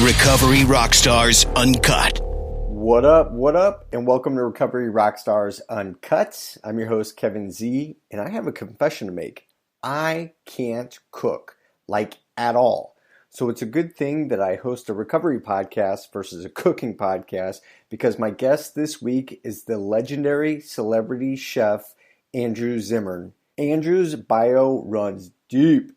Recovery Rockstars Uncut. What up, and welcome to Recovery Rockstars Uncut. I'm your host, Kevin Z, and I have a confession to make. I can't cook, like at all. So it's a good thing that I host a recovery podcast versus a cooking podcast, because my guest this week is the legendary celebrity chef, Andrew Zimmern. Andrew's bio runs deep.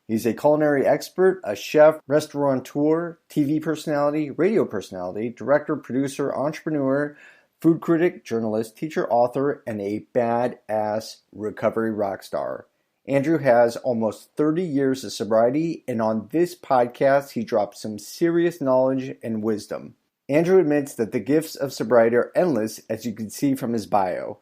He's a culinary expert, a chef, restaurateur, TV personality, radio personality, director, producer, entrepreneur, food critic, journalist, teacher, author, and a badass recovery rock star. Andrew has almost 30 years of sobriety, and on this podcast, he drops some serious knowledge and wisdom. Andrew admits that the gifts of sobriety are endless, as you can see from his bio.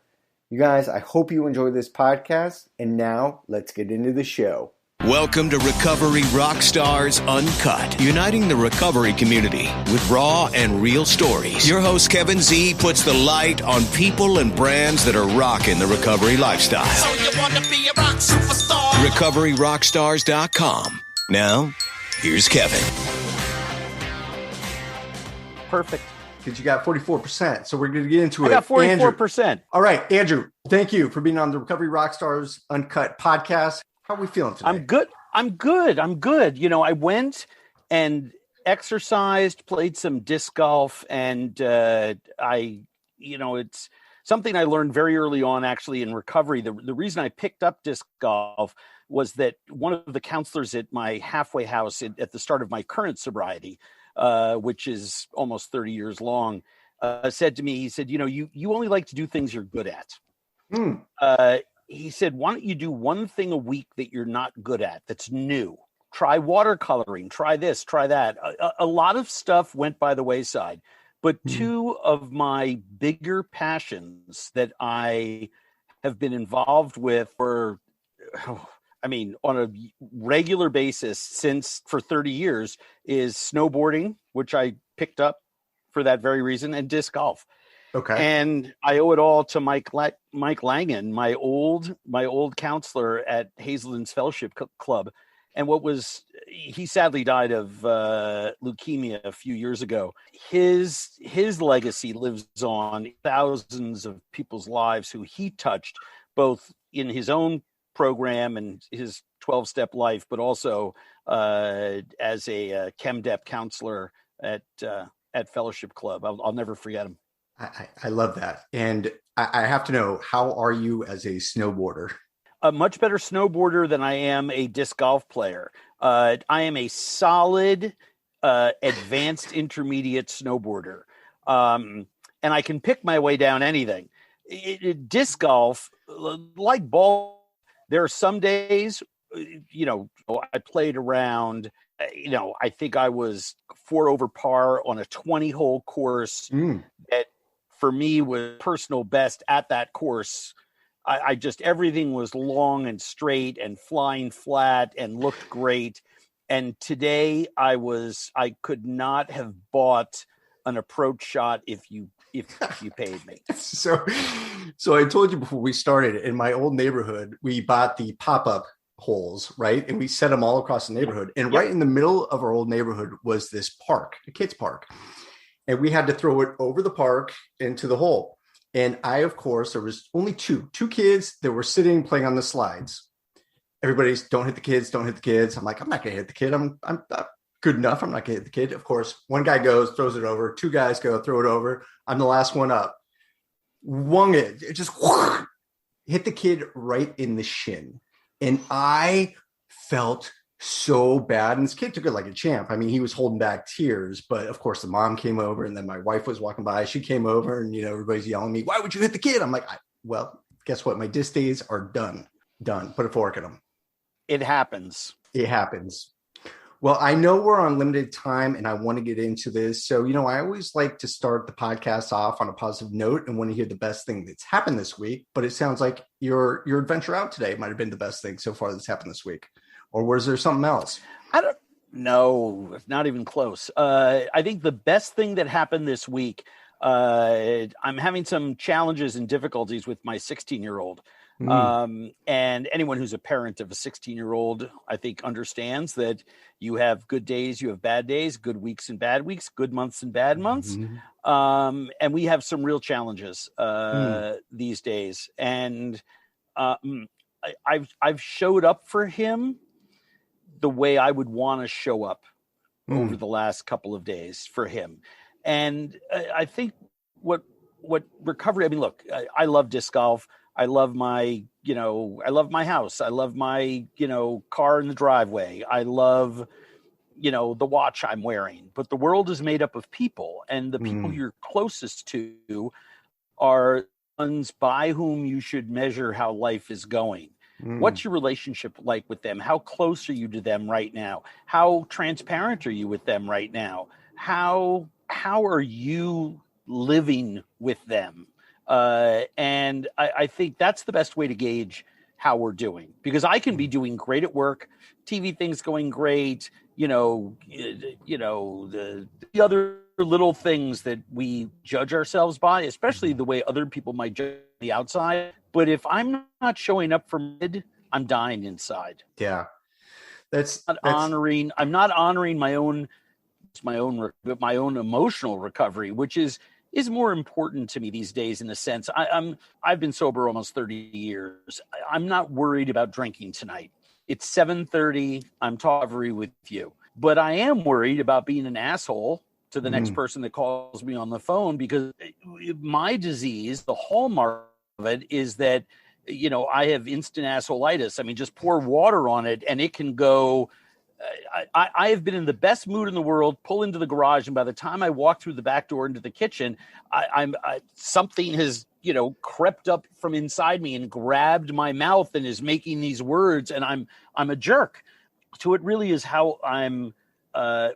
You guys, I hope you enjoy this podcast, and now let's get into the show. Welcome to Recovery Rockstars Uncut, uniting the recovery community with raw and real stories. Your host, Kevin Z, puts the light on people and brands that are rocking the recovery lifestyle. So you want to be a rock superstar? RecoveryRockstars.com. Now, here's Kevin. Perfect. Because you got 44%. So we're going to get into it. I got 44%. Andrew. All right, Andrew, thank you for being on the Recovery Rockstars Uncut podcast. How are we feeling today? I'm good. You know, I went and exercised, played some disc golf, and it's something I learned very early on, actually, in recovery. The reason I picked up disc golf was that one of the counselors at my halfway house at the start of my current sobriety, which is almost 30 years long, said to me, he said, you only like to do things you're good at. He said, why don't you do one thing a week that you're not good at, that's new? Try watercoloring, try this, try that. A lot of stuff went by the wayside, but two of my bigger passions that I have been involved with on a regular basis for 30 years is snowboarding, which I picked up for that very reason, and disc golf. Okay. And I owe it all to Mike Langen, my old counselor at Hazelden's Fellowship Club. And he sadly died of leukemia a few years ago. His legacy lives on thousands of people's lives who he touched, both in his own program and his 12-step life, but also as a ChemDep counselor at Fellowship Club. I'll never forget him. I love that. And I have to know, how are you as a snowboarder? A much better snowboarder than I am a disc golf player. I am a solid, advanced intermediate snowboarder. And I can pick my way down anything. Disc golf, like ball, there are some days, I played around, I think I was 4 over par on a 20-hole course that, for me, was personal best at that course. I just, everything was long and straight and flying flat and looked great. And today I could not have bought an approach shot if you paid me. So I told you before we started, in my old neighborhood, we bought the pop-up holes, right? And we set them all across the neighborhood. And right in the middle of our old neighborhood was this park, a kids park. And we had to throw it over the park into the hole. And there was only two kids that were sitting playing on the slides. Everybody's, don't hit the kids. I'm like, I'm not going to hit the kid. I'm not good enough. I'm not going to hit the kid. Of course, one guy goes, throws it over. 2 guys go, throw it over. I'm the last one up. Wung it. It just hit the kid right in the shin. And I felt so bad. And this kid took it like a champ. I mean, he was holding back tears, but of course the mom came over, and then my wife was walking by. She came over, and, everybody's yelling at me, why would you hit the kid? I'm like, well, guess what? My disc days are done. Put a fork in them. It happens. Well, I know we're on limited time, and I want to get into this. So, I always like to start the podcast off on a positive note and want to hear the best thing that's happened this week. But it sounds like your adventure out today might have been the best thing so far that's happened this week. Or was there something else? I don't know. Not even close. I think the best thing that happened this week, I'm having some challenges and difficulties with my 16-year-old. And anyone who's a parent of a 16-year-old, I think, understands that you have good days, you have bad days, good weeks and bad weeks, good months and bad months. And we have some real challenges these days. And I've showed up for him the way I would want to show up over the last couple of days for him. And I think what recovery, I mean, look, I love disc golf. I love my house. I love my, car in the driveway. I love, the watch I'm wearing. But the world is made up of people, and the people you're closest to are ones by whom you should measure how life is going. What's your relationship like with them? How close are you to them right now? How transparent are you with them right now? How are you living with them? And I think that's the best way to gauge how we're doing, because I can be doing great at work, TV things going great, the other little things that we judge ourselves by, especially the way other people might judge the outside. But if I'm not showing up for mid, I'm dying inside. Yeah. I'm not honoring my own emotional recovery, which is more important to me these days. In a sense, I've been sober almost 30 years. I'm not worried about drinking tonight. It's 7:30. I'm talking with you, but I am worried about being an asshole to the next person that calls me on the phone, because my disease, the hallmark of it, is that, I have instant assholeitis. I mean, just pour water on it and it can go. I have been in the best mood in the world, pull into the garage, and by the time I walk through the back door into the kitchen, something has, crept up from inside me and grabbed my mouth and is making these words, and I'm a jerk. So it really is how I'm,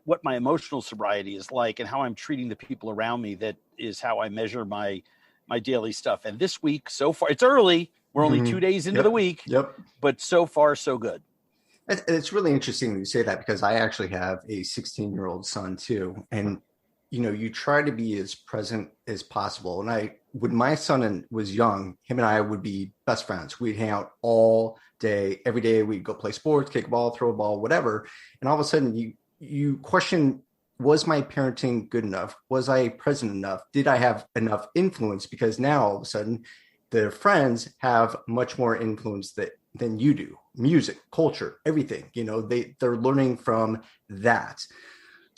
what my emotional sobriety is like, and how I'm treating the people around me. That is how I measure my daily stuff. And this week, so far, it's early. We're only 2 days into the week, but so far, so good. It's really interesting that you say that, because I actually have a 16-year-old son too. And, you try to be as present as possible. And when my son was young, him and I would be best friends. We'd hang out all day, every day. We'd go play sports, kick a ball, throw a ball, whatever. And all of a sudden you question, was my parenting good enough? Was I present enough? Did I have enough influence? Because now all of a sudden their friends have much more influence than you do. Music, culture, everything, they're learning from that.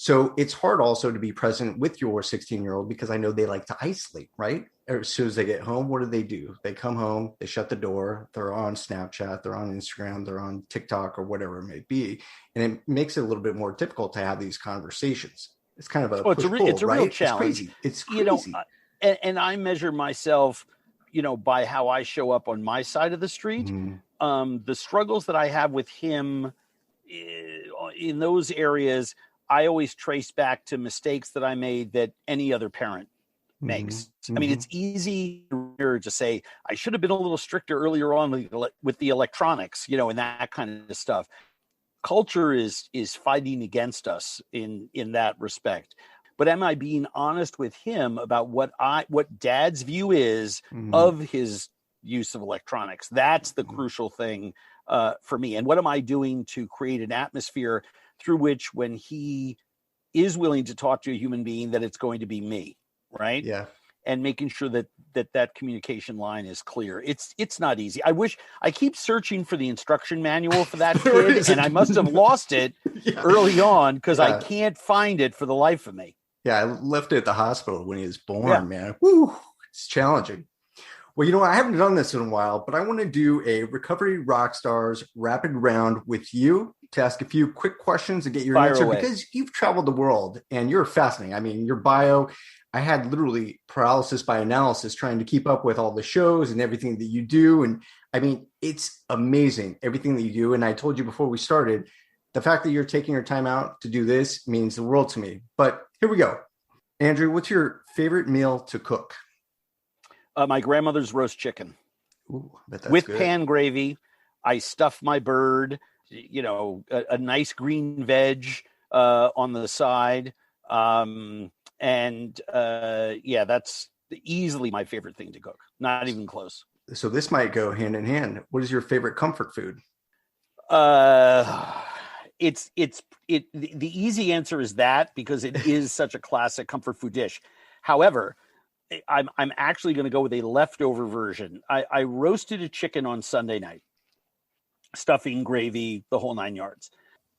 So it's hard also to be present with your 16-year-old, because I know they like to isolate, right? As soon as they get home, what do? They come home, they shut the door, they're on Snapchat, they're on Instagram, they're on TikTok, or whatever it may be. And it makes it a little bit more difficult to have these conversations. It's kind of it's a real challenge. It's crazy. And I measure myself, by how I show up on my side of the street. The struggles that I have with him in those areas, I always trace back to mistakes that I made that any other parent makes. I mean, it's easy to say, I should have been a little stricter earlier on with the electronics, and that kind of stuff. Culture is fighting against us in that respect. But am I being honest with him about what dad's view is of his use of electronics? That's the crucial thing for me. And what am I doing to create an atmosphere through which, when he is willing to talk to a human being, that it's going to be me, right? Yeah. And making sure that communication line is clear. It's not easy. I keep searching for the instruction manual for that kid, and I must have lost it early on, because I can't find it for the life of me. Yeah, I left it at the hospital when he was born, man. Woo, it's challenging. Well, I haven't done this in a while, but I want to do a Recovery Rockstars rapid round with you to ask a few quick questions and get your answer, because you've traveled the world and you're fascinating. I mean, your bio, I had literally paralysis by analysis trying to keep up with all the shows and everything that you do. And I mean, it's amazing, everything that you do. And I told you before we started, the fact that you're taking your time out to do this means the world to me. But here we go. Andrew, what's your favorite meal to cook? My grandmother's roast chicken. Ooh, I bet that's with good. Pan gravy. I stuff my bird, a nice green veg on the side. That's easily my favorite thing to cook. Not even close. So this might go hand in hand. What is your favorite comfort food? The easy answer is that, because it is such a classic comfort food dish. However, I'm actually going to go with a leftover version. I roasted a chicken on Sunday night, stuffing, gravy, the whole 9 yards.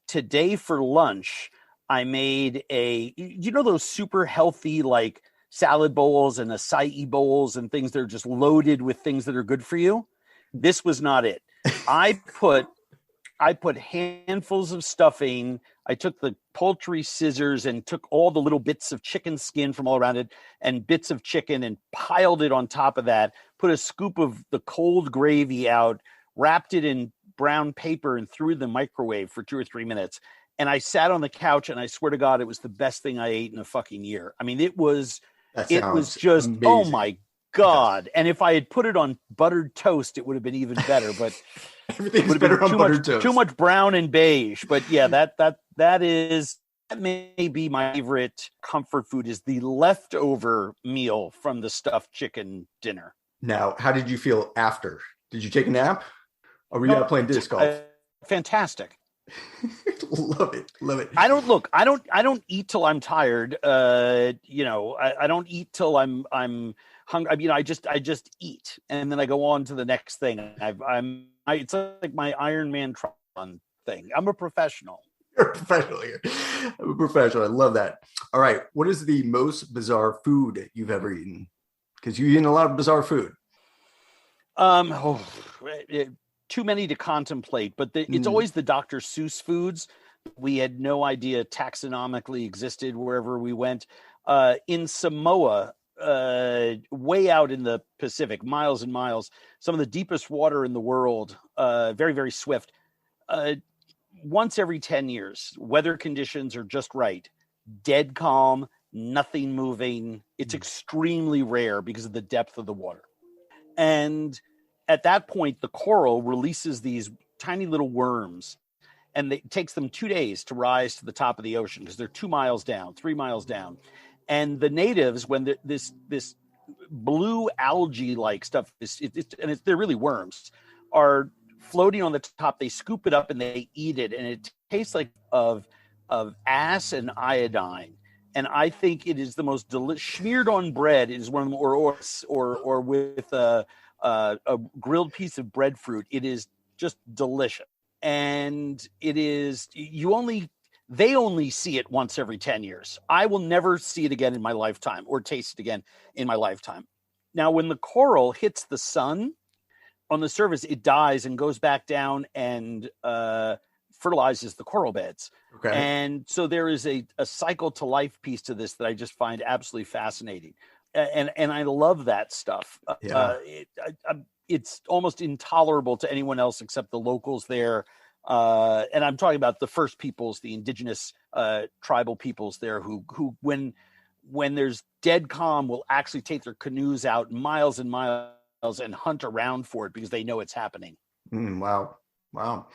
Today for lunch, I made those super healthy like salad bowls and acai bowls and things that are just loaded with things that are good for you. This was not it. I put handfuls of stuffing. I took the poultry scissors and took all the little bits of chicken skin from all around it and bits of chicken and piled it on top of that, put a scoop of the cold gravy out, wrapped it in brown paper and threw it in the microwave for 2 or 3 minutes. And I sat on the couch and I swear to God, it was the best thing I ate in a fucking year. I mean, it was just, amazing. Oh my God. Yes. And if I had put it on buttered toast, it would have been even better, but everything's better on buttered toast. Too much brown and beige. But yeah, that may be my favorite comfort food, is the leftover meal from the stuffed chicken dinner. Now, how did you feel after? Did you take a nap? Or were you out playing disc golf? Fantastic. Love it. I don't eat till I'm tired. I don't eat till I'm hungry. I mean, I just eat, and then I go on to the next thing. It's like my Iron Man Tron thing. I'm a professional. You're a professional here. I'm a professional. I love that. All right. What is the most bizarre food you've ever eaten? Because you've eaten a lot of bizarre food. Too many to contemplate, but it's always the Dr. Seuss foods. We had no idea taxonomically existed wherever we went. In Samoa, way out in the Pacific, miles and miles, some of the deepest water in the world, very, very swift. Once every 10 years, weather conditions are just right. Dead calm, nothing moving. It's extremely rare because of the depth of the water. And at that point, the coral releases these tiny little worms, and it takes them 2 days to rise to the top of the ocean because they're 2 miles down, 3 miles down. And the natives, when this blue algae-like stuff, they're really worms, are floating on the top, they scoop it up and they eat it, and it tastes like of ass and iodine. And I think it is the most smeared on bread is one of them, or with a grilled piece of breadfruit. It is just delicious. And it is, they only see it once every 10 years. I will never see it again in my lifetime or taste it again in my lifetime. Now, when the coral hits the sun on the surface, it dies and goes back down and fertilizes the coral beds. Okay. And so there is a cycle to life piece to this that I just find absolutely fascinating. And I love that stuff. Yeah. It's almost intolerable to anyone else except the locals there. And I'm talking about the first peoples, the indigenous tribal peoples there who when there's dead calm will actually take their canoes out miles and miles and hunt around for it because they know it's happening. Wow. All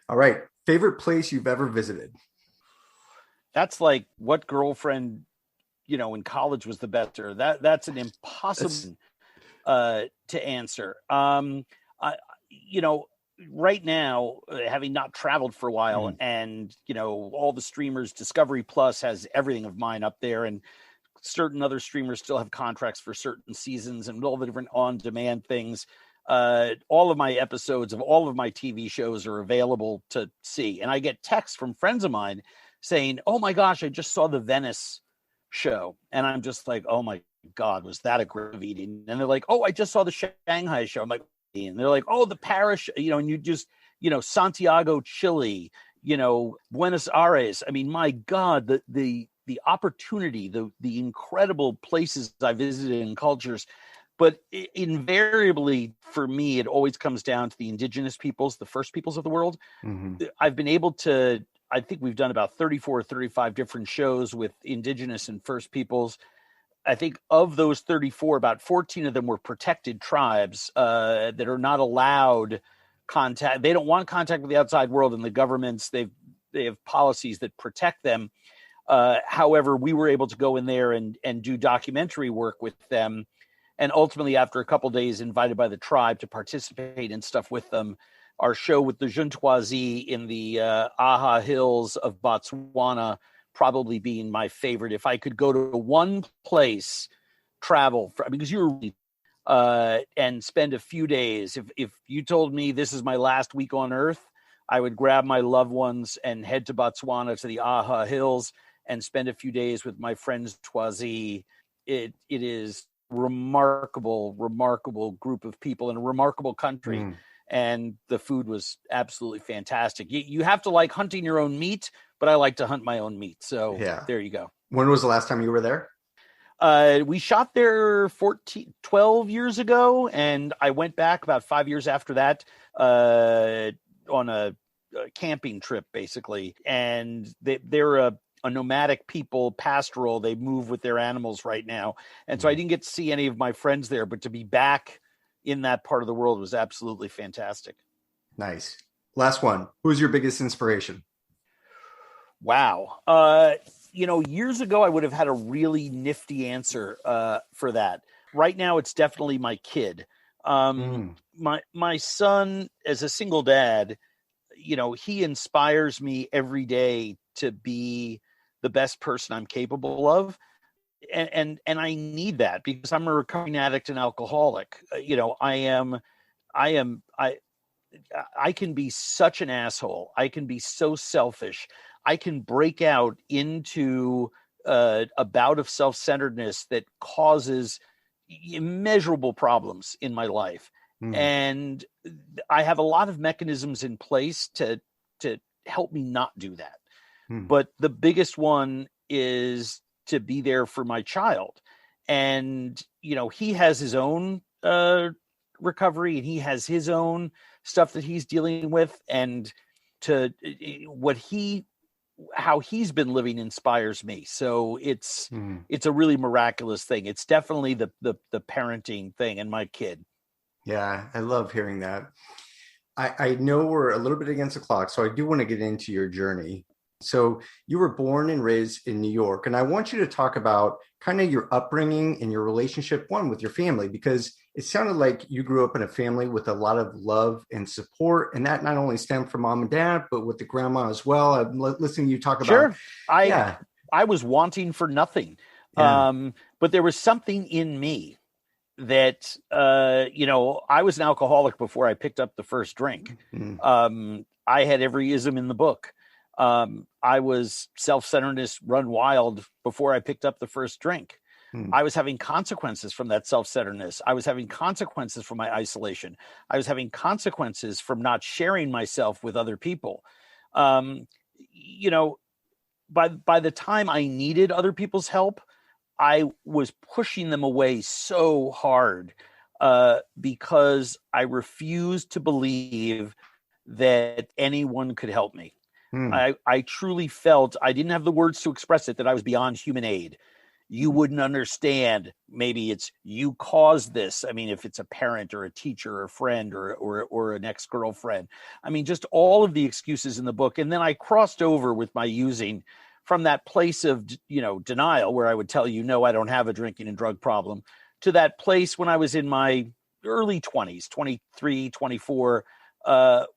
right. Favorite place you've ever visited? That's like what girlfriend, in college was the best, or that's an impossible to answer. Right now, having not traveled for a while, and all the streamers, Discovery Plus has everything of mine up there, and certain other streamers still have contracts for certain seasons and all the different on-demand things. All of my episodes of all of my TV shows are available to see, and I get texts from friends of mine saying, "Oh my gosh, I just saw the Venice show," and I'm just like, "Oh my God, was that a great eating?" And they're like, "Oh, I just saw the Shanghai show." I'm like, and they're like, "Oh, the Paris," and you just, Santiago, Chile, Buenos Aires. I mean, my God, the opportunity, the incredible places I visited and cultures. But invariably, for me, it always comes down to the indigenous peoples, the first peoples of the world. Mm-hmm. I've been able to, I think we've done about 34 or 35 different shows with indigenous and first peoples. I think of those 34, about 14 of them were protected tribes that are not allowed contact. They don't want contact with the outside world, and the governments, they have policies that protect them. However, we were able to go in there and do documentary work with them. And ultimately, after a couple of days, invited by the tribe to participate in stuff with them. Our show with the Juntoisie in the Aha Hills of Botswana probably being my favorite. If I could go to one place, because you're and spend a few days. If you told me this is my last week on Earth, I would grab my loved ones and head to Botswana to the Aha Hills and spend a few days with my friends Twazi. It is remarkable group of people in a remarkable country. And the food was absolutely fantastic. You have to like hunting your own meat, but I like to hunt my own meat. So There you go. When was the last time you were there? We shot there 12 years ago, and I went back about 5 years after that on a camping trip, basically. And they're a nomadic people, pastoral. They move with their animals right now. And so I didn't get to see any of my friends there, but to be back in that part of the world was absolutely fantastic. Nice. Last one. Who's your biggest inspiration? Wow. Years ago, I would have had a really nifty answer for that. Right now, it's definitely my kid. My son, as a single dad, he inspires me every day to be the best person I'm capable of. And I need that because I'm a recovering addict and alcoholic. I can be such an asshole. I can be so selfish. I can break out into a bout of self-centeredness that causes immeasurable problems in my life. And I have a lot of mechanisms in place to help me not do that. But the biggest one is to be there for my child. And, he has his own recovery, and he has his own stuff that he's dealing with. And how he's been living inspires me. So it's a really miraculous thing. It's definitely the parenting thing and my kid. Yeah, I love hearing that. I know we're a little bit against the clock, so I do want to get into your journey. So you were born and raised in New York, and I want you to talk about kind of your upbringing and your relationship, one, with your family, because it sounded like you grew up in a family with a lot of love and support, and that not only stemmed from mom and dad, but with the grandma as well. I'm listening to you talk about. Sure. I was wanting for nothing, but there was something in me that, I was an alcoholic before I picked up the first drink. I had every ism in the book. I was self-centeredness run wild before I picked up the first drink. I was having consequences from that self-centeredness. I was having consequences from my isolation. I was having consequences from not sharing myself with other people. By the time I needed other people's help, I was pushing them away so hard because I refused to believe that anyone could help me. I truly felt, I didn't have the words to express it, that I was beyond human aid. You wouldn't understand. Maybe it's you caused this. I mean, if it's a parent or a teacher or a friend or an ex-girlfriend. I mean, just all of the excuses in the book. And then I crossed over with my using from that place of, denial where I would tell you, no, I don't have a drinking and drug problem, to that place when I was in my early 20s, 23, 24,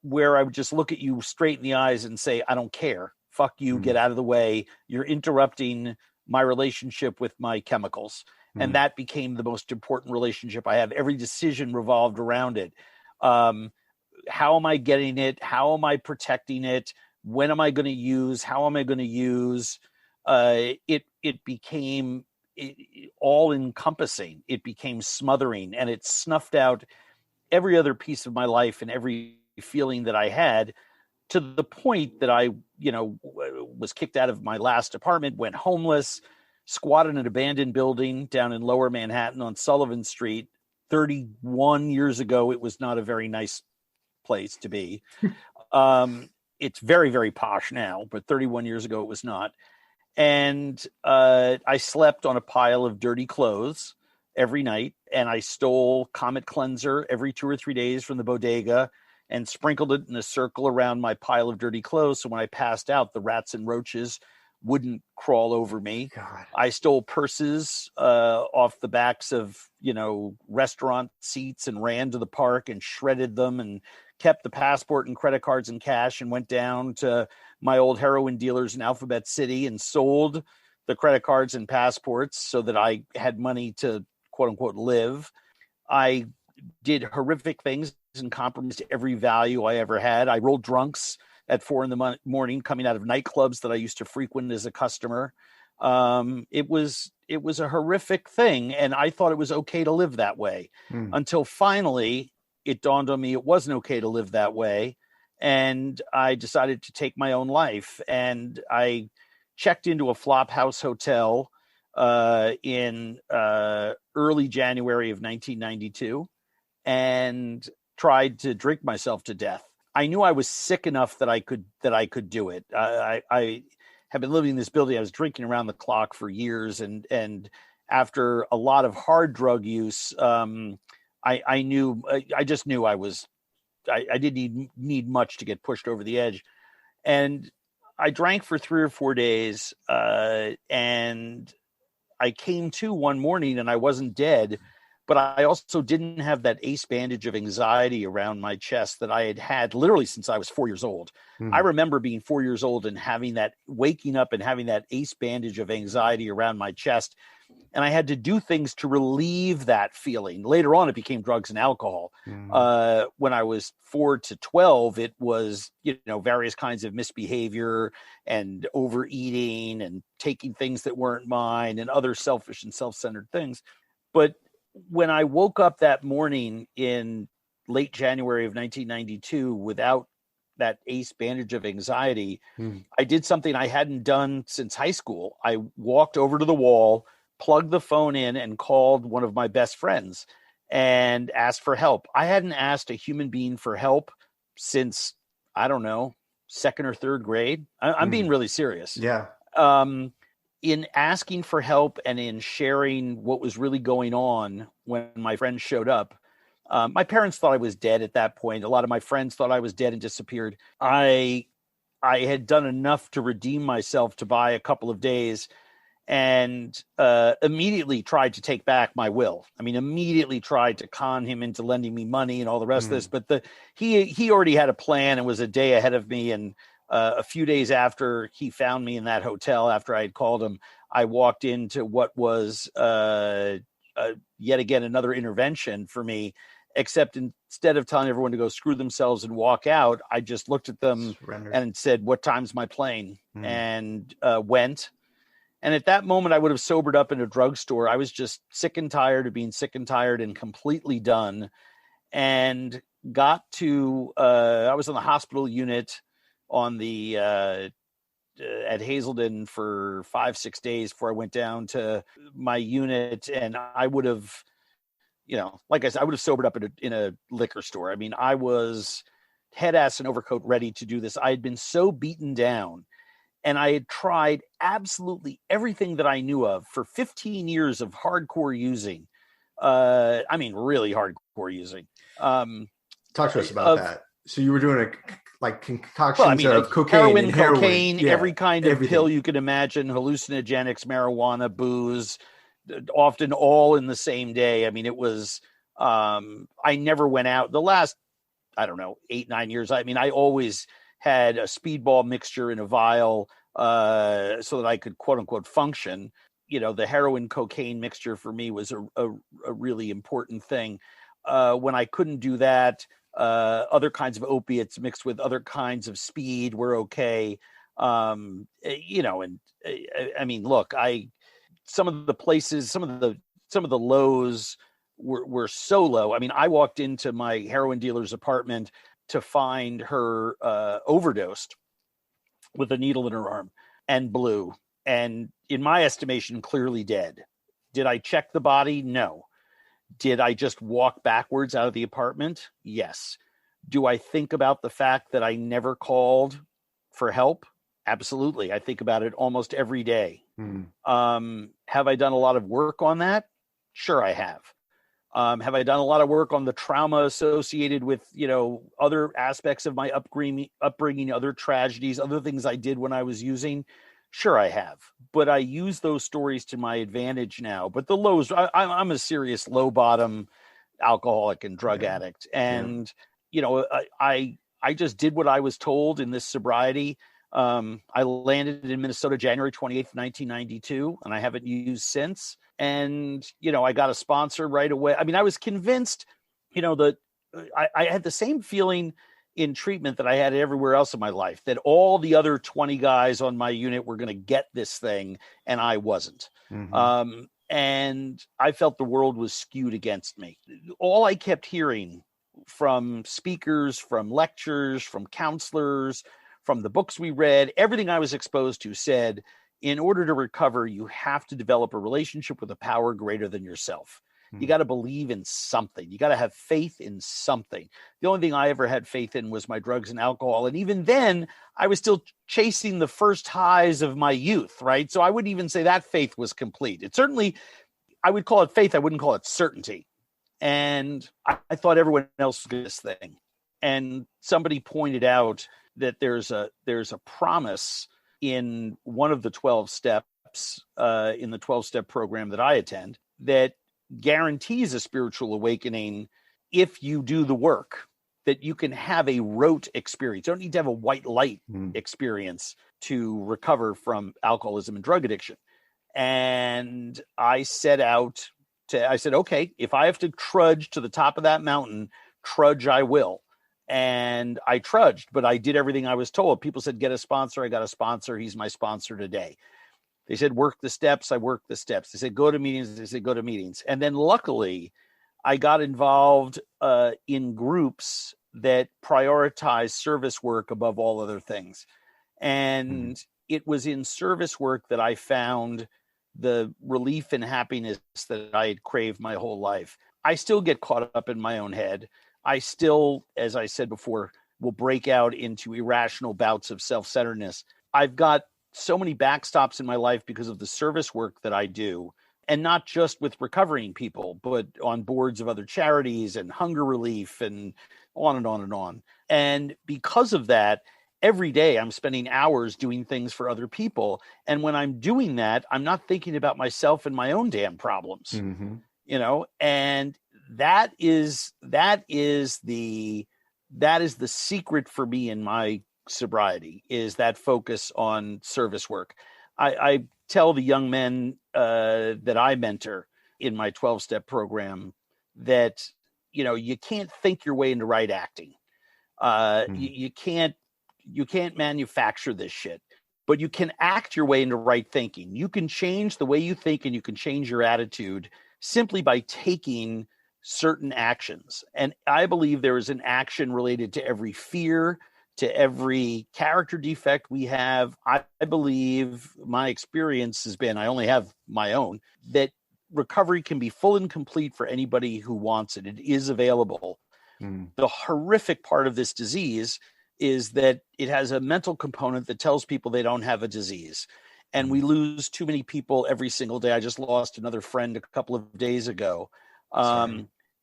where I would just look at you straight in the eyes and say, I don't care. Fuck you. Get out of the way. You're interrupting my relationship with my chemicals. And that became the most important relationship I have. Every decision revolved around it. How am I getting it? How am I protecting it? When am I going to use? How am I going to use? It became all encompassing. It became smothering, and it snuffed out every other piece of my life and every feeling that I had, to the point that I, was kicked out of my last apartment, went homeless, squatted in an abandoned building down in Lower Manhattan on Sullivan Street. 31 years ago, it was not a very nice place to be. It's very, very posh now, but 31 years ago, it was not. And I slept on a pile of dirty clothes every night, and I stole Comet Cleanser every 2 or 3 days from the bodega and sprinkled it in a circle around my pile of dirty clothes. So when I passed out, the rats and roaches wouldn't crawl over me. God. I stole purses off the backs of, restaurant seats and ran to the park and shredded them and kept the passport and credit cards and cash and went down to my old heroin dealers in Alphabet City and sold the credit cards and passports so that I had money to quote unquote live. I did horrific things and compromised every value I ever had. I rolled drunks at 4 a.m. coming out of nightclubs that I used to frequent as a customer. It was a horrific thing. And I thought it was okay to live that way until finally it dawned on me it wasn't okay to live that way. And I decided to take my own life. And I checked into a Flophouse hotel in early January of 1992 and tried to drink myself to death. I knew I was sick enough that I could do it. I have been living in this building. I was drinking around the clock for years, and after a lot of hard drug use, I just knew I didn't need much to get pushed over the edge. And I drank for 3 or 4 days, and I came to one morning and I wasn't dead, but I also didn't have that ace bandage of anxiety around my chest that I had had literally since I was 4 years old. I remember being 4 years old and waking up and having that ace bandage of anxiety around my chest. And I had to do things to relieve that feeling. Later on, it became drugs and alcohol. When I was 4 to 12, it was, various kinds of misbehavior and overeating and taking things that weren't mine and other selfish and self-centered things. But when I woke up that morning in late January of 1992 without that ace bandage of anxiety, I did something I hadn't done since high school. I walked over to the wall, plugged the phone in, and called one of my best friends and asked for help. I hadn't asked a human being for help since, I don't know, 2nd or 3rd grade. I'm being really serious. Yeah. In asking for help and in sharing what was really going on when my friends showed up, my parents thought I was dead at that point. A lot of my friends thought I was dead and disappeared. I had done enough to redeem myself to buy a couple of days, and immediately tried to take back my will. I mean, immediately tried to con him into lending me money and all the rest of this. But he already had a plan and was a day ahead of me. And a few days after he found me in that hotel, after I had called him, I walked into what was yet again another intervention for me. Except instead of telling everyone to go screw themselves and walk out, I just looked at them and said, "What time's my plane?" And went. And at that moment, I would have sobered up in a drugstore. I was just sick and tired of being sick and tired and completely done. And got to, I was on the hospital unit on the, at Hazelden for 5-6 days before I went down to my unit. And I would have, like I said, I would have sobered up in a liquor store. I mean, I was head, ass, and overcoat ready to do this. I had been so beaten down. And I had tried absolutely everything that I knew of for 15 years of hardcore using. I mean, really hardcore using. Talk to us about that. So you were doing concoctions of cocaine, cocaine, yeah, every kind of pill you could imagine, hallucinogenics, marijuana, booze, often all in the same day. I mean, it was, I never went out the last, 8-9 years. I mean, I always had a speedball mixture in a vial so that I could quote unquote function. The heroin cocaine mixture for me was a really important thing. When I couldn't do that, other kinds of opiates mixed with other kinds of speed were okay. I mean, look, some of the places, some of the lows were so low. I mean, I walked into my heroin dealer's apartment to find her overdosed with a needle in her arm and blue. And in my estimation, clearly dead. Did I check the body? No. Did I just walk backwards out of the apartment? Yes. Do I think about the fact that I never called for help? Absolutely. I think about it almost every day. Have I done a lot of work on that? Sure, I have. Have I done a lot of work on the trauma associated with, other aspects of my upbringing, other tragedies, other things I did when I was using? Sure, I have, but I use those stories to my advantage now. But the lows, I'm a serious low bottom alcoholic and drug addict. And, I just did what I was told in this sobriety. I landed in Minnesota, January 28th, 1992, and I haven't used since. And, I got a sponsor right away. I mean, I was convinced, that I had the same feeling in treatment that I had everywhere else in my life, that all the other 20 guys on my unit were going to get this thing, and I wasn't. And I felt the world was skewed against me. All I kept hearing from speakers, from lectures, from counselors, from the books we read, everything I was exposed to said, in order to recover, you have to develop a relationship with a power greater than yourself. You got to believe in something. You got to have faith in something. The only thing I ever had faith in was my drugs and alcohol. And even then, I was still chasing the first highs of my youth, right? So I wouldn't even say that faith was complete. It certainly, I would call it faith. I wouldn't call it certainty. And I thought everyone else was this thing. And somebody pointed out that there's a promise in one of the 12 steps, in the 12-step program that I attend, that guarantees a spiritual awakening if you do the work, that you can have a rote experience. You don't need to have a white light experience to recover from alcoholism and drug addiction. And I said, okay, if I have to trudge to the top of that mountain, trudge I will. And I trudged, but I did everything I was told. People said, get a sponsor. I got a sponsor. He's my sponsor today. They said, work the steps. I worked the steps. They said, go to meetings. They said, go to meetings. And then luckily, I got involved in groups that prioritize service work above all other things. And it was in service work that I found the relief and happiness that I had craved my whole life. I still get caught up in my own head. I still, as I said before, will break out into irrational bouts of self-centeredness. I've got so many backstops in my life because of the service work that I do, and not just with recovering people, but on boards of other charities and hunger relief and on and on and on. And because of that, every day I'm spending hours doing things for other people. And when I'm doing that, I'm not thinking about myself and my own damn problems, and that is the secret for me in my sobriety, is that focus on service work. I tell the young men that I mentor in my 12-step program that, you can't think your way into right acting. You can't manufacture this shit, but you can act your way into right thinking. You can change the way you think, and you can change your attitude simply by taking certain actions. And I believe there is an action related to every fear, to every character defect we have. I believe, my experience has been, I only have my own, that recovery can be full and complete for anybody who wants it. It is available. The horrific part of this disease is that it has a mental component that tells people they don't have a disease. And we lose too many people every single day. I just lost another friend a couple of days ago.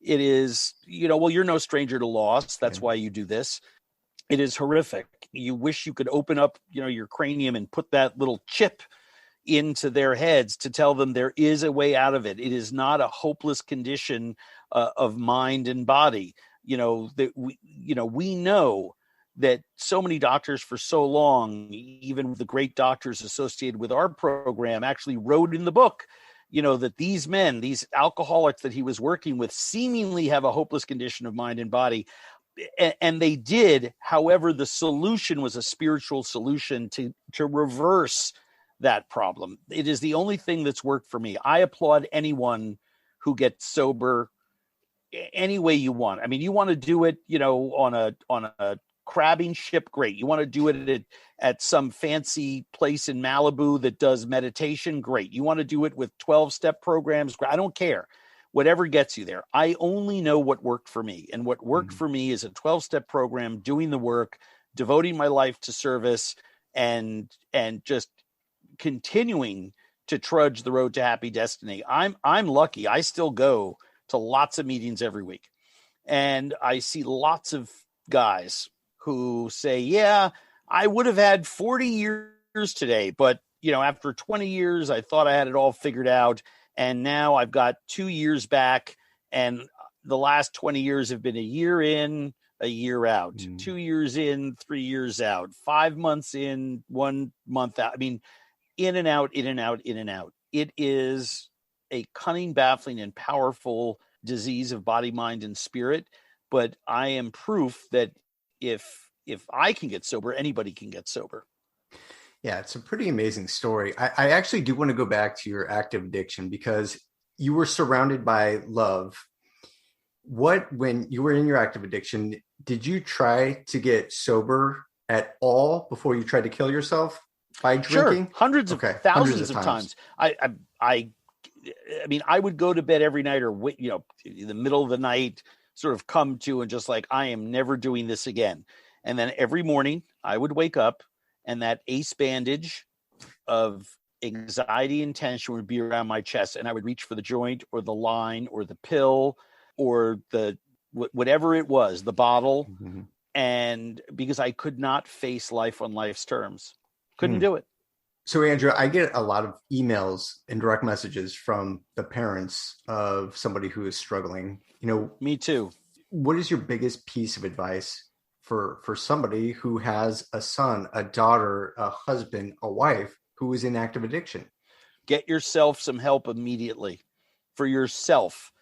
It is, you're no stranger to loss. That's why you do this. It is horrific. You wish you could open up, your cranium and put that little chip into their heads to tell them there is a way out of it. It is not a hopeless condition of mind and body. That we know that so many doctors for so long, even the great doctors associated with our program, actually wrote in the book, that these men, these alcoholics that he was working with, seemingly have a hopeless condition of mind and body. And they did. However, the solution was a spiritual solution to reverse that problem. It is the only thing that's worked for me. I applaud anyone who gets sober any way you want. I mean, you want to do it, on a crabbing ship, great. You want to do it at some fancy place in Malibu that does meditation, great. You want to do it with 12-step programs, I don't care. Whatever gets you there. I only know what worked for me. And what worked for me is a 12-step program, doing the work, devoting my life to service, and just continuing to trudge the road to happy destiny. I'm lucky. I still go to lots of meetings every week. And I see lots of guys who say, yeah, I would have had 40 years today, but after 20 years, I thought I had it all figured out. And now I've got 2 years back, and the last 20 years have been a year in, a year out, 2 years in, 3 years out, 5 months in, 1 month out. I mean, in and out, in and out, in and out. It is a cunning, baffling, and powerful disease of body, mind, and spirit. But I am proof that if I can get sober, anybody can get sober. Yeah, it's a pretty amazing story. I actually do want to go back to your active addiction, because you were surrounded by love. When you were in your active addiction, did you try to get sober at all before you tried to kill yourself by drinking? Sure. Thousands of times. I mean, I would go to bed every night, or in the middle of the night, sort of come to and just like, I am never doing this again. And then every morning I would wake up, and that ace bandage of anxiety and tension would be around my chest, and I would reach for the joint or the line or the pill or the whatever it was, the bottle. Mm-hmm. And because I could not face life on life's terms, couldn't do it. So Andrew, I get a lot of emails and direct messages from the parents of somebody who is struggling. Me too. What is your biggest piece of advice for somebody who has a son, a daughter, a husband, a wife who is in active addiction? Get yourself some help immediately for yourself.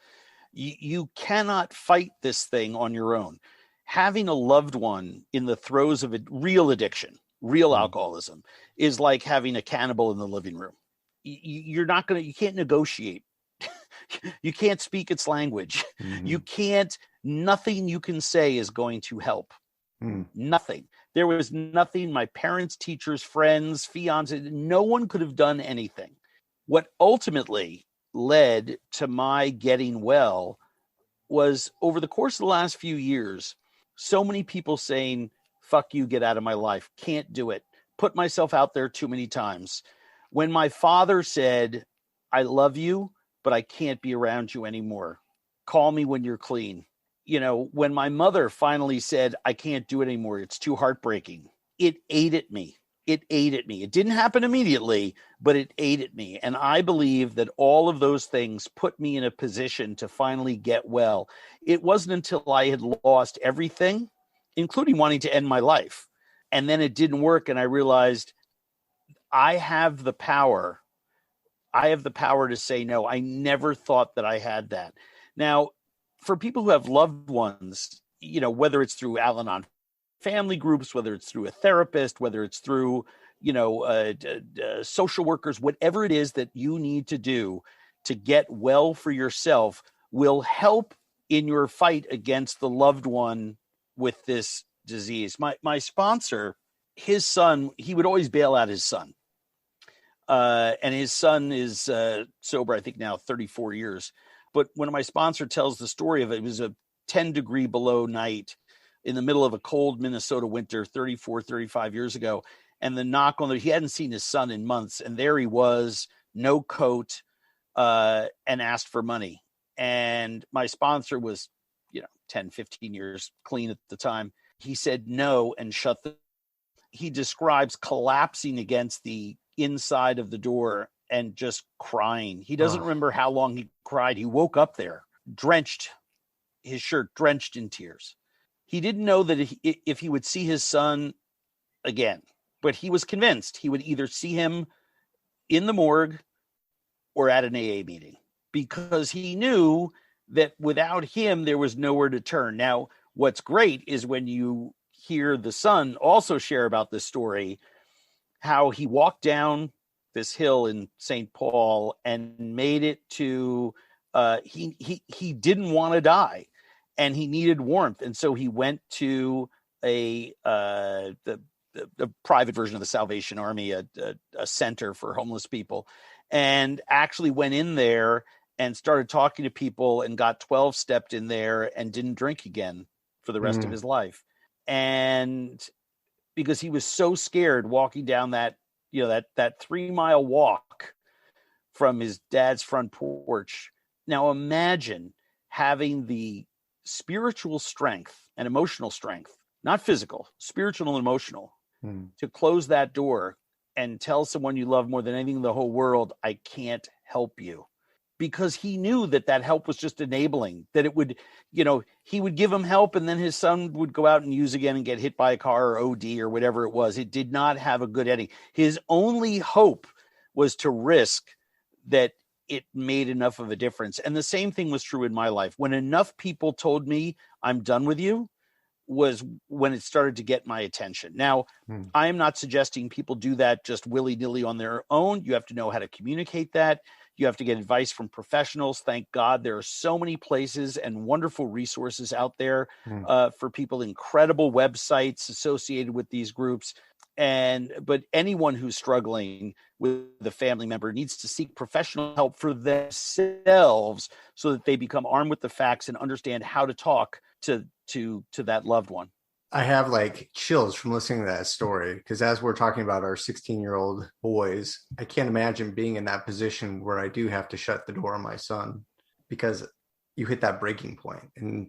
You cannot fight this thing on your own. Having a loved one in the throes of real addiction, real alcoholism, is like having a cannibal in the living room. You can't negotiate. You can't speak its language. Mm-hmm. Nothing you can say is going to help. Nothing. There was nothing. My parents, teachers, friends, fiance, no one could have done anything. What ultimately led to my getting well was, over the course of the last few years, so many people saying, fuck you, get out of my life. Can't do it. Put myself out there too many times. When my father said, I love you, but I can't be around you anymore. Call me when you're clean. When my mother finally said, I can't do it anymore, it's too heartbreaking, it ate at me. It didn't happen immediately, but it ate at me. And I believe that all of those things put me in a position to finally get well. It wasn't until I had lost everything, including wanting to end my life, and then it didn't work, and I realized I have the power. I have the power to say no. I never thought that I had that. Now, for people who have loved ones, whether it's through Al-Anon family groups, whether it's through a therapist, whether it's through, social workers, whatever it is that you need to do to get well for yourself will help in your fight against the loved one with this disease. My sponsor, his son, he would always bail out his son. And his son is sober, I think now 34 years. But when my sponsor tells the story of it, it was a 10 degree below night in the middle of a cold Minnesota winter 34, 35 years ago. And the knock on he hadn't seen his son in months. And there he was, no coat, and asked for money. And my sponsor was, 10, 15 years clean at the time. He said no and he describes collapsing against the inside of the door and just crying. He doesn't remember how long he cried. He woke up there, his shirt drenched in tears. He didn't know that if he would see his son again, but he was convinced he would either see him in the morgue or at an AA meeting, because he knew that without him, there was nowhere to turn. Now, what's great is when you hear the son also share about this story, how he walked down this hill in St. Paul and made it to, he didn't want to die and he needed warmth. And so he went to the private version of the Salvation Army, a center for homeless people, and actually went in there and started talking to people and got 12 stepped in there and didn't drink again for the rest of his life. And because he was so scared walking down that 3-mile walk from his dad's front porch. Now imagine having the spiritual strength and emotional strength, not physical, spiritual and emotional, to close that door and tell someone you love more than anything in the whole world, I can't help you. Because he knew that help was just enabling, that it would, he would give him help and then his son would go out and use again and get hit by a car or OD or whatever it was. It did not have a good ending. His only hope was to risk that it made enough of a difference. And the same thing was true in my life. When enough people told me I'm done with you was when it started to get my attention. Now, I am not suggesting people do that just willy-nilly on their own. You have to know how to communicate that. You have to get advice from professionals. Thank God there are so many places and wonderful resources out there for people, incredible websites associated with these groups. But anyone who's struggling with a family member needs to seek professional help for themselves so that they become armed with the facts and understand how to talk to that loved one. I have like chills from listening to that story, because as we're talking about our 16-year-old boys, I can't imagine being in that position where I do have to shut the door on my son, because you hit that breaking point. And,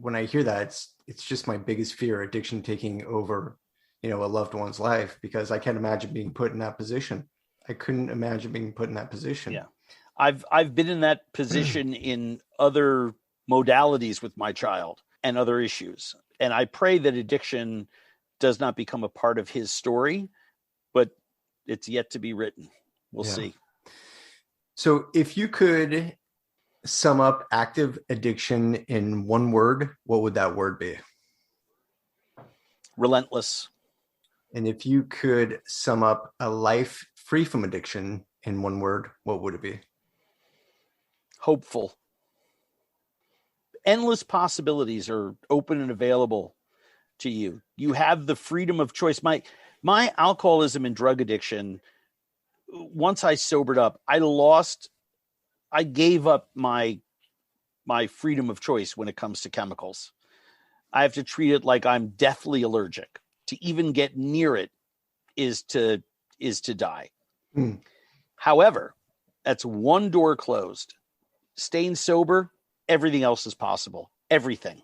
when I hear that, it's just my biggest fear, addiction taking over, a loved one's life, because I can't imagine being put in that position. I couldn't imagine being put in that position. Yeah. I've been in that position in other modalities with my child and other issues. And I pray that addiction does not become a part of his story, but it's yet to be written. We'll see. So if you could sum up active addiction in one word, what would that word be? Relentless. And if you could sum up a life free from addiction in one word, what would it be? Hopeful. Endless possibilities are open and available to you. You have the freedom of choice. My alcoholism and drug addiction, once I sobered up, I gave up my freedom of choice when it comes to chemicals. I have to treat it like I'm deathly allergic. To even get near it is to die. However, that's one door closed. Staying sober, everything else is possible. Everything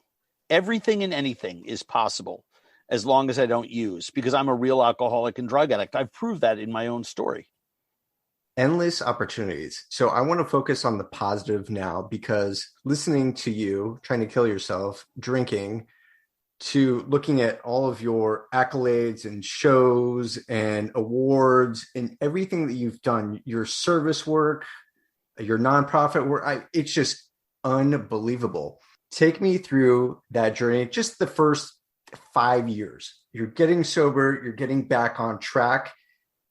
and anything is possible as long as I don't use, because I'm a real alcoholic and drug addict. I've proved that in my own story. Endless opportunities. So I want to focus on the positive now, because listening to you trying to kill yourself, drinking, to looking at all of your accolades and shows and awards and everything that you've done, your service work, your nonprofit work, it's just unbelievable. Take me through that journey, just the first 5 years. You're getting sober, you're getting back on track.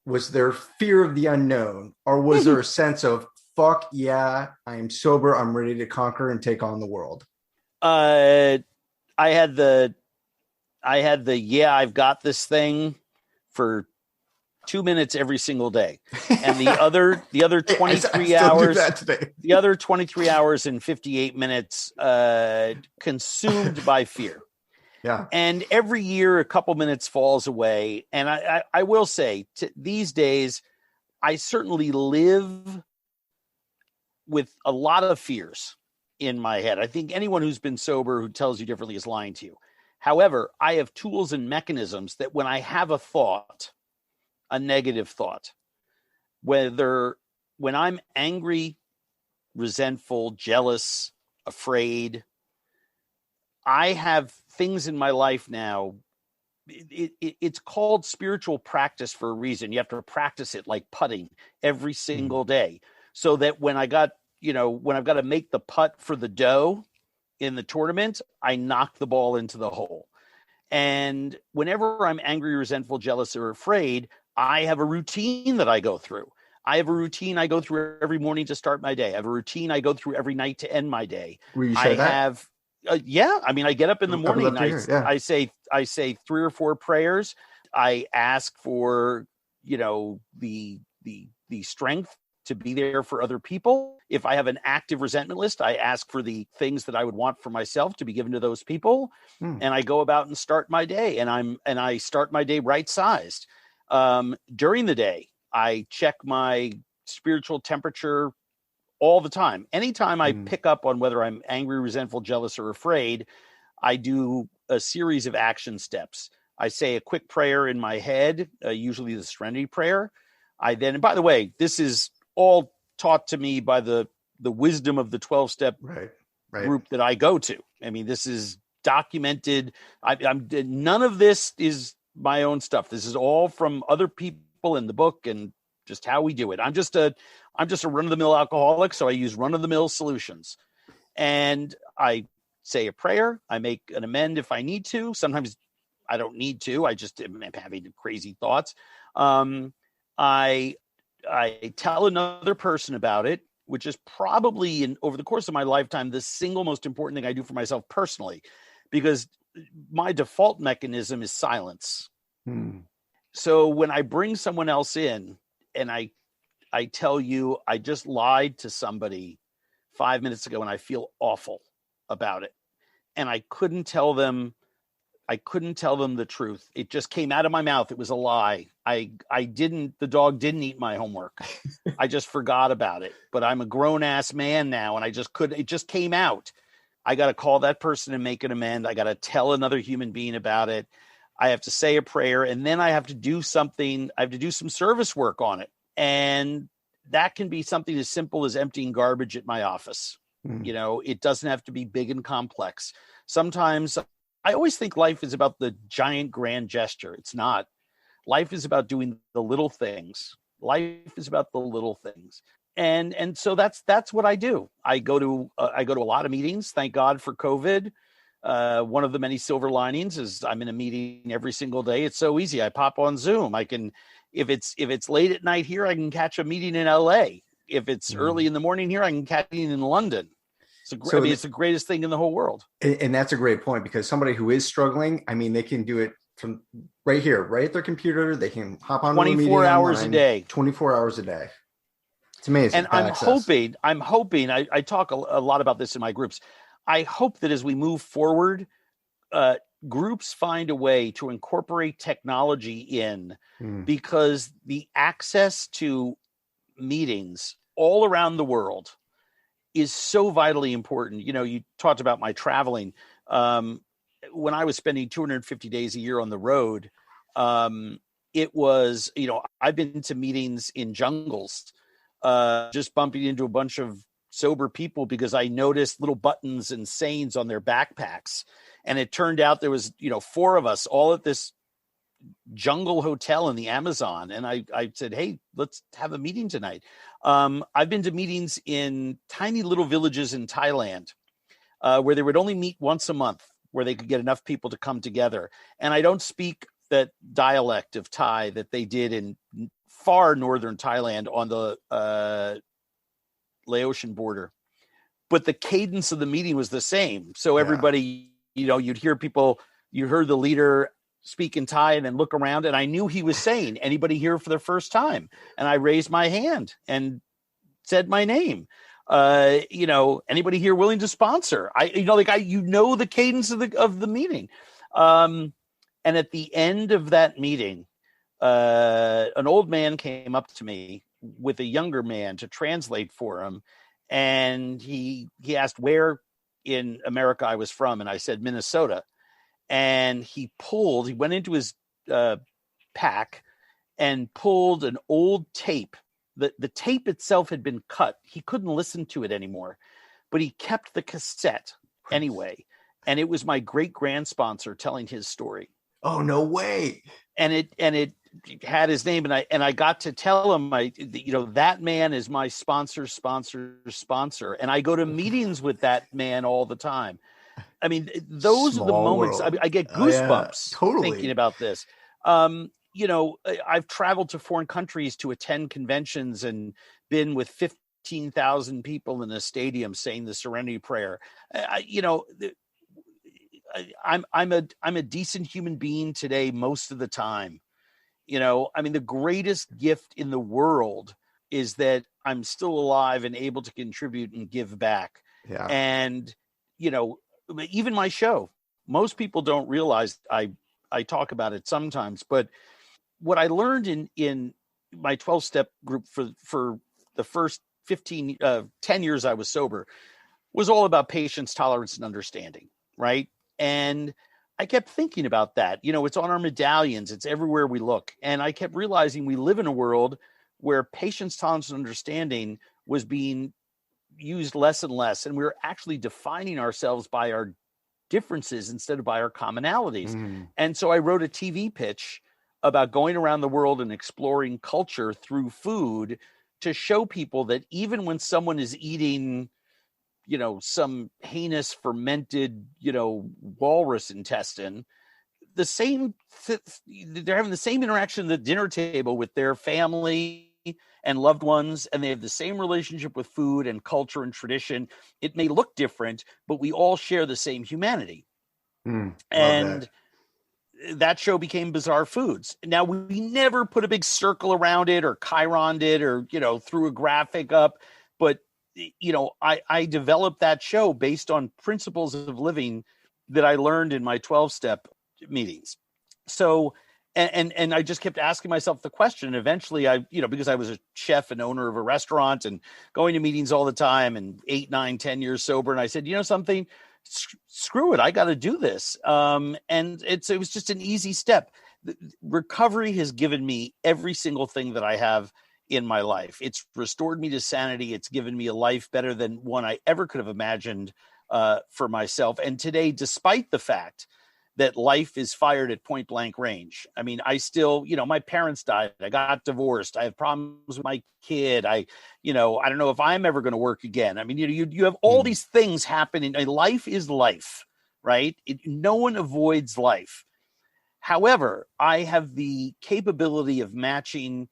Was there fear of the unknown, or was there a sense of, fuck yeah, I'm sober, I'm ready to conquer and take on the world? I had the I've got this thing for 2 minutes every single day. And the other 23 hours, the other 23 hours and 58 minutes consumed by fear. Yeah. And every year a couple minutes falls away. And I will say these days, I certainly live with a lot of fears in my head. I think anyone who's been sober who tells you differently is lying to you. However, I have tools and mechanisms that when I have a thought, a negative thought, when I'm angry, resentful, jealous, afraid, I have things in my life now. It's called spiritual practice for a reason. You have to practice it like putting every single day, so that when I've got to make the putt for the dough in the tournament, I knock the ball into the hole. And whenever I'm angry, resentful, jealous, or afraid, I have a routine that I go through. I have a routine I go through every morning to start my day. I have a routine I go through every night to end my day. Will you share that? Yeah. I mean, I get up in the morning. I say 3 or 4 prayers. I ask for, the strength to be there for other people. If I have an active resentment list, I ask for the things that I would want for myself to be given to those people. And I go about and start my day, and I start my day right sized. During the day, I check my spiritual temperature all the time. Anytime I pick up on whether I'm angry, resentful, jealous, or afraid, I do a series of action steps. I say a quick prayer in my head, usually the Serenity Prayer. And by the way, this is all taught to me by the wisdom of the 12-step group that I go to. I mean, this is documented. I'm none of this is my own stuff. This is all from other people in the book and just how we do it. I'm just a run-of-the-mill alcoholic, so I use run-of-the-mill solutions. And I say a prayer. I make an amend if I need to. Sometimes I don't need to. I just am having crazy thoughts. I tell another person about it, which is probably over the course of my lifetime, the single most important thing I do for myself personally, because my default mechanism is silence. So when I bring someone else in and I tell you, I just lied to somebody 5 minutes ago and I feel awful about it. And I couldn't tell them the truth. It just came out of my mouth. It was a lie. The dog didn't eat my homework. I just forgot about it, but I'm a grown ass man now. And it just came out. I got to call that person and make an amend. I got to tell another human being about it. I have to say a prayer, and then I have to do something. I have to do some service work on it. And that can be something as simple as emptying garbage at my office. It doesn't have to be big and complex. Sometimes I always think life is about the giant grand gesture. It's not. Life is about doing the little things. Life is about the little things. And so that's what I do. I go to a lot of meetings. Thank God for COVID. One of the many silver linings is I'm in a meeting every single day. It's so easy. I pop on Zoom. I can, if it's late at night here, I can catch a meeting in LA. If it's early in the morning here, I can catch a meeting in London. It's the greatest thing in the whole world. And that's a great point, because somebody who is struggling, I mean, they can do it from right here, right at their computer. They can hop on 24 hours a day. 24 hours a day. It's amazing. And I'm hoping, I talk a lot about this in my groups. I hope that as we move forward, groups find a way to incorporate technology in, because the access to meetings all around the world is so vitally important. You talked about my traveling. When I was spending 250 days a year on the road, it was, I've been to meetings in jungles, just bumping into a bunch of sober people because I noticed little buttons and sayings on their backpacks. And it turned out there was, 4 of us all at this jungle hotel in the Amazon. And I said, hey, let's have a meeting tonight. I've been to meetings in tiny little villages in Thailand, where they would only meet once a month, where they could get enough people to come together. And I don't speak that dialect of Thai that they did in far northern Thailand on the Laotian border, but the cadence of the meeting was the same. So everybody, you'd hear people, you heard the leader speak in Thai and then look around, and I knew he was saying, anybody here for the first time? And I raised my hand and said my name. Anybody here willing to sponsor? The cadence of the meeting. And at the end of that meeting, an old man came up to me with a younger man to translate for him. And he asked where in America I was from. And I said, Minnesota. And he went into his pack and pulled an old tape. The tape itself had been cut. He couldn't listen to it anymore, but he kept the cassette anyway. And it was my great grand sponsor telling his story. Oh, no way. And it had his name, and I got to tell him, that man is my sponsor. And I go to meetings with that man all the time. I mean, those are the moments I get goosebumps thinking about this. I've traveled to foreign countries to attend conventions and been with 15,000 people in a stadium saying the Serenity Prayer. I'm a decent human being today most of the time. The greatest gift in the world is that I'm still alive and able to contribute and give back. Yeah. And, even my show, most people don't realize I talk about it sometimes, but what I learned in my 12-step group for the first 10 years I was sober was all about patience, tolerance, and understanding. Right. And I kept thinking about that. It's on our medallions. It's everywhere we look. And I kept realizing we live in a world where patience, tolerance, and understanding was being used less and less. And we were actually defining ourselves by our differences instead of by our commonalities. And so I wrote a TV pitch about going around the world and exploring culture through food to show people that even when someone is eating some heinous fermented, walrus intestine, they're having the same interaction at the dinner table with their family and loved ones, and they have the same relationship with food and culture and tradition. It may look different, but we all share the same humanity. And that show became Bizarre Foods. Now, we never put a big circle around it or chironed it or, threw a graphic up, but I developed that show based on principles of living that I learned in my 12-step meetings. So, and I just kept asking myself the question. And eventually because I was a chef and owner of a restaurant and going to meetings all the time and 8, 9, 10 years sober. And I said, something, screw it. I got to do this. And it was just an easy step. Recovery has given me every single thing that I have in my life. It's restored me to sanity. It's given me a life better than one I ever could have imagined for myself. And today, despite the fact that life is fired at point blank range, I mean, I still, my parents died. I got divorced. I have problems with my kid. I don't know if I'm ever going to work again. I mean, you have all these things happening. Life is life, right? No one avoids life. However, I have the capability of matching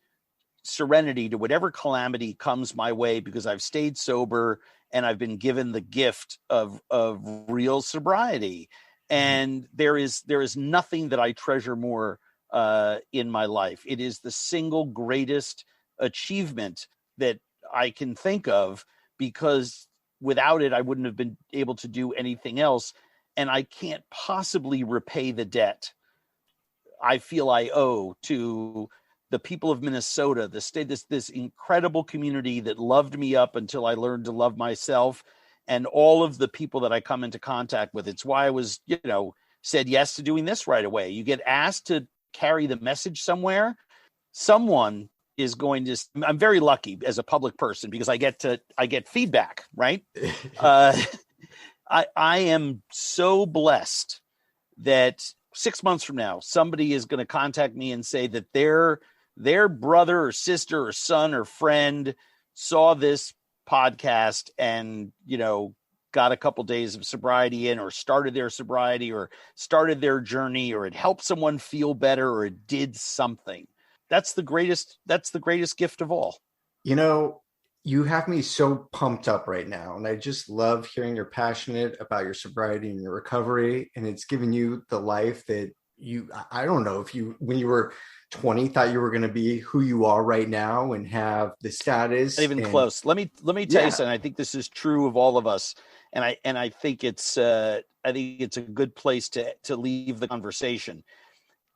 serenity to whatever calamity comes my way because I've stayed sober and I've been given the gift of real sobriety. And there is nothing that I treasure more in my life. It is the single greatest achievement that I can think of, because without it, I wouldn't have been able to do anything else. And I can't possibly repay the debt I feel I owe to the people of Minnesota, the state, this incredible community that loved me up until I learned to love myself, and all of the people that I come into contact with. It's why I was, said yes to doing this right away. You get asked to carry the message somewhere, someone is going to. I'm very lucky as a public person because I get feedback, right? I am so blessed that 6 months from now, somebody is going to contact me and say that their brother or sister or son or friend saw this podcast and, got a couple days of sobriety in, or started their sobriety, or started their journey, or it helped someone feel better, or it did something. That's the greatest gift of all. You have me so pumped up right now. And I just love hearing you're passionate about your sobriety and your recovery. And it's given you the life that I don't know if you, when you were 20, thought you were going to be who you are right now and have the status. Not even close. Let me tell you something. I think this is true of all of us. And I think it's a good place to leave the conversation.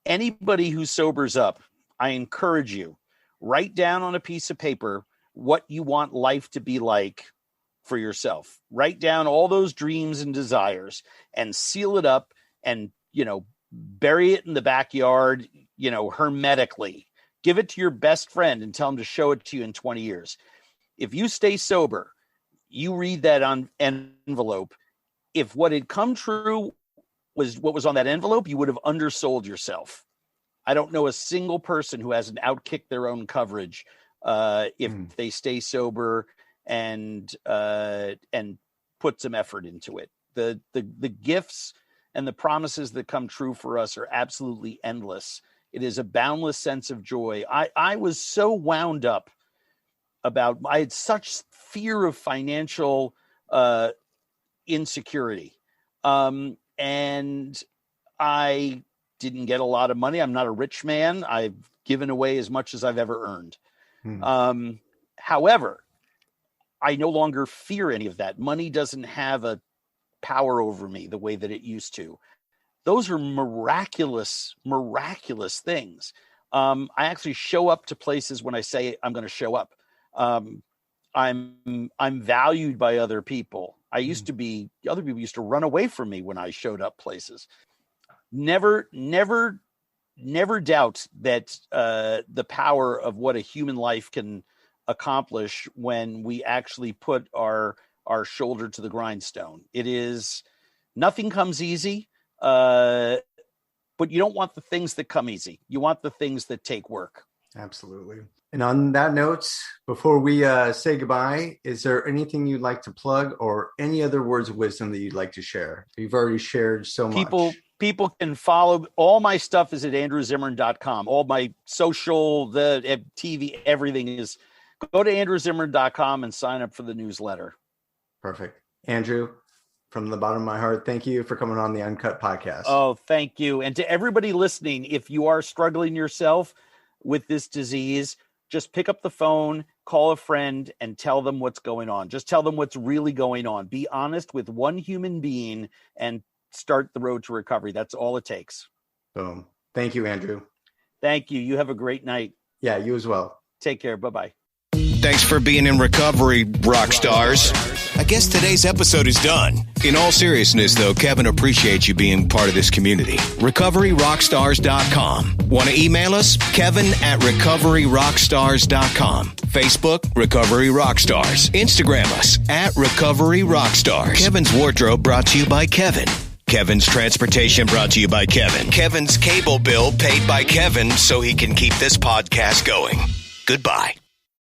Anybody who sobers up, I encourage you, write down on a piece of paper what you want life to be like for yourself. Write down all those dreams and desires and seal it up and, bury it in the backyard, hermetically. Give it to your best friend and tell him to show it to you in 20 years. If you stay sober, you read that on envelope. If what had come true was what was on that envelope, you would have undersold yourself. I don't know a single person who hasn't outkicked their own coverage if they stay sober and put some effort into it. The gifts and the promises that come true for us are absolutely endless. It is a boundless sense of joy. I was so wound up I had such fear of financial insecurity. And I didn't get a lot of money. I'm not a rich man. I've given away as much as I've ever earned. However, I no longer fear any of that. Money doesn't have a power over me the way that it used to. Those are miraculous things. I actually show up to places when I say I'm going to show up. I'm valued by other people. Other people used to run away from me when I showed up places. never doubt that the power of what a human life can accomplish when we actually put our shoulder to the grindstone. Nothing comes easy, but you don't want the things that come easy. You want the things that take work. Absolutely. And on that note, before we say goodbye, is there anything you'd like to plug or any other words of wisdom that you'd like to share? You've already shared so much. People can follow. All my stuff is at andrewzimmern.com. All my social, the TV, everything is. Go to andrewzimmern.com and sign up for the newsletter. Perfect. Andrew, from the bottom of my heart, thank you for coming on the Uncut podcast. Oh, thank you. And to everybody listening, if you are struggling yourself with this disease, just pick up the phone, call a friend, and tell them what's going on. Just tell them what's really going on. Be honest with one human being and start the road to recovery. That's all it takes. Boom. Thank you, Andrew. Thank you. You have a great night. Yeah, you as well. Take care. Bye-bye. Thanks for being in recovery, rock stars. I guess today's episode is done. In all seriousness, though, Kevin appreciates you being part of this community. RecoveryRockstars.com. Want to email us? Kevin@RecoveryRockstars.com. Facebook, Recovery Rockstars. Instagram us @Recovery Rockstars. Kevin's wardrobe brought to you by Kevin. Kevin's transportation brought to you by Kevin. Kevin's cable bill paid by Kevin so he can keep this podcast going. Goodbye.